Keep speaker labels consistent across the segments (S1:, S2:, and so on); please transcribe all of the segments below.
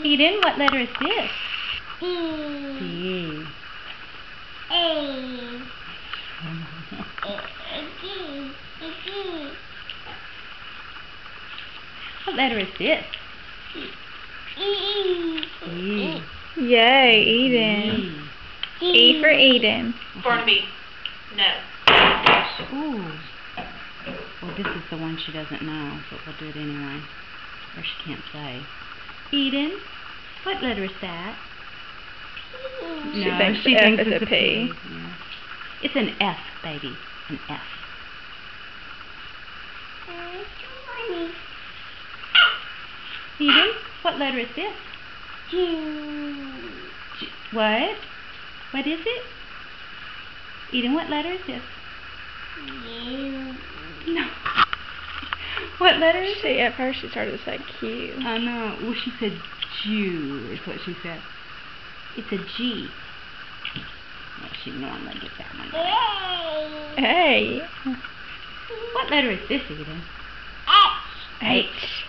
S1: Eden, what letter is this?
S2: D.
S1: D.
S2: A. G. G.
S1: What letter is this?
S2: E.
S1: E.
S3: Yay, Eden. E for Eden.
S4: Barnaby. No.
S1: Ooh. Well, this is the one she doesn't know, but we'll do it anyway. Or she can't say. Eden, what letter is that?
S3: She thinks F is a P.
S1: Yeah. It's an F, baby. An F. Eden, what letter is this? What? What is it? Eden, what letter is this? No. What letter is it?
S3: At first she started to say Q.
S1: I know. Well, she said Jew is what she said. It's a G. Well, she normally gets that one right.
S3: Hey.
S1: What letter is this, Eden?
S3: H.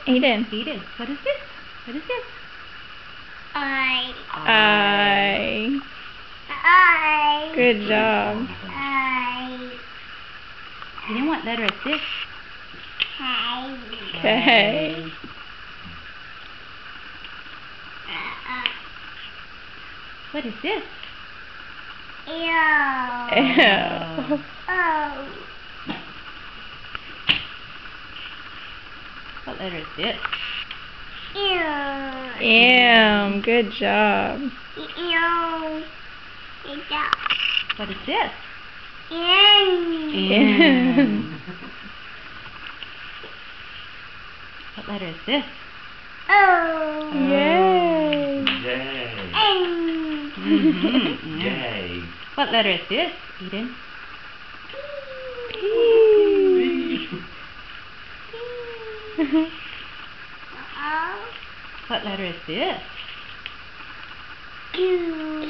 S3: Eden.
S1: Eden, what is this? What is this?
S2: I.
S3: Good job.
S1: Eden, what letter is this?
S3: K.
S1: What is this?
S3: L.
S1: What letter is this?
S3: M. Good job.
S1: What is this?
S3: N.
S1: What letter is this?
S3: Yay.
S1: Mm-hmm.
S5: Yay.
S1: What letter is this, Eden?
S3: P.
S1: What letter is this?
S3: Q.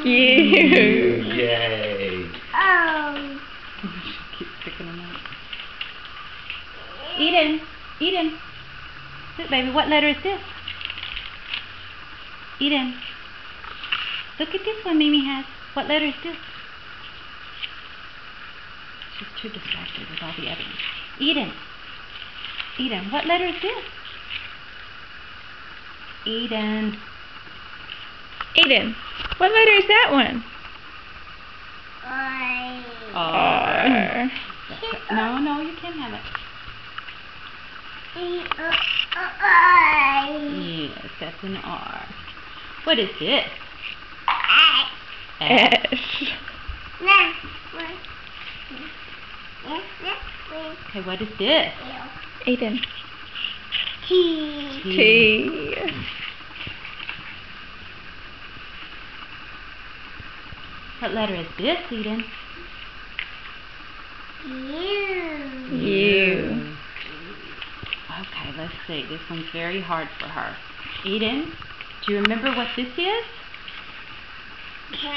S5: Yay.
S1: Keep picking them up. Eden, Eden. Look, baby, what letter is this? Eden. Look at this one Mimi has. What letter is this? She's too distracted with all the others. Eden. Eden, what letter is this? Eden.
S3: Eden. What letter is that one?
S1: R. No, you can't have it. Yes, that's an R. What is this?
S3: S.
S1: Okay, what is this?
S3: Eden.
S2: T.
S3: T.
S1: What letter is this, Eden?
S3: U.
S1: Okay, let's see. This one's very hard for her. Eden, do you remember what this is?
S2: K.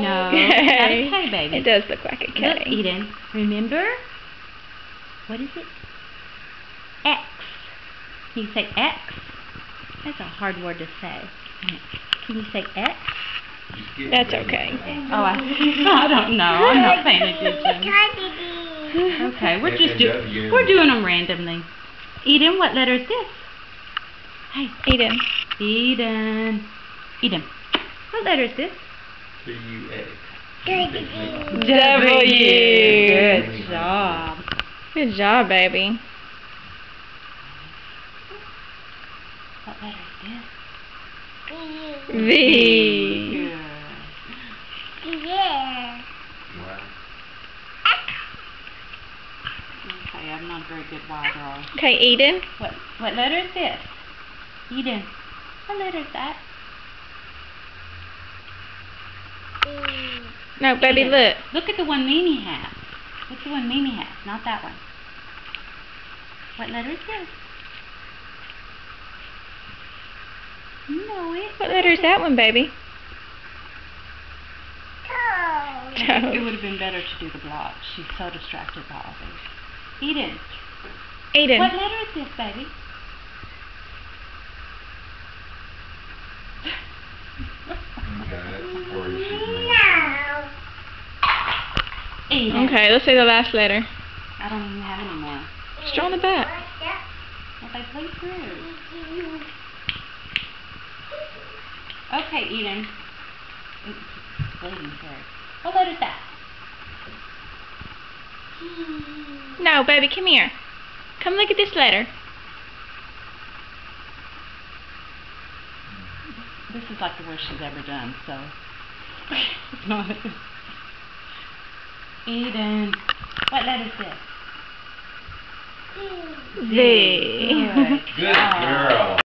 S1: No,
S3: K.
S1: not a K, baby.
S3: It does look like a K.
S1: Look, Eden, remember? What is it? X. Can you say X? That's a hard word to say. Can you say X?
S3: That's okay.
S1: Oh, I don't know. I'm not paying attention. Okay, we're doing them randomly. Eden, what letter is this? Hey,
S3: Eden.
S1: Eden. Eden, what letter is this?
S3: W.
S1: Good job.
S3: Good job, baby.
S1: What letter is this?
S3: V.
S1: Okay, I'm not a very good Y drawer.
S3: Okay, Eden.
S1: What letter is this? Eden, what letter is that?
S3: No, baby,
S1: Eden,
S3: look.
S1: Look at the one Mimi has. What's the one Mimi has? Not that one. What letter is this? You know it.
S3: What letter is that one, baby?
S1: It would have been better to do the blocks. She's so distracted by all these. Eden.
S3: Aiden.
S1: What letter is this, baby?
S2: No.
S1: Eden.
S3: Okay, let's say the last letter.
S1: I don't even have any more.
S3: Just draw on the back.
S1: Well, they play through. Okay, Eden. It's bleeding through. What letter is that?
S3: No, baby, come here. Come look at this letter.
S1: This is like the worst she's ever done, so it's not. Eden. What letter is this?
S3: Z.
S1: Good
S2: Good
S1: job.
S2: girl.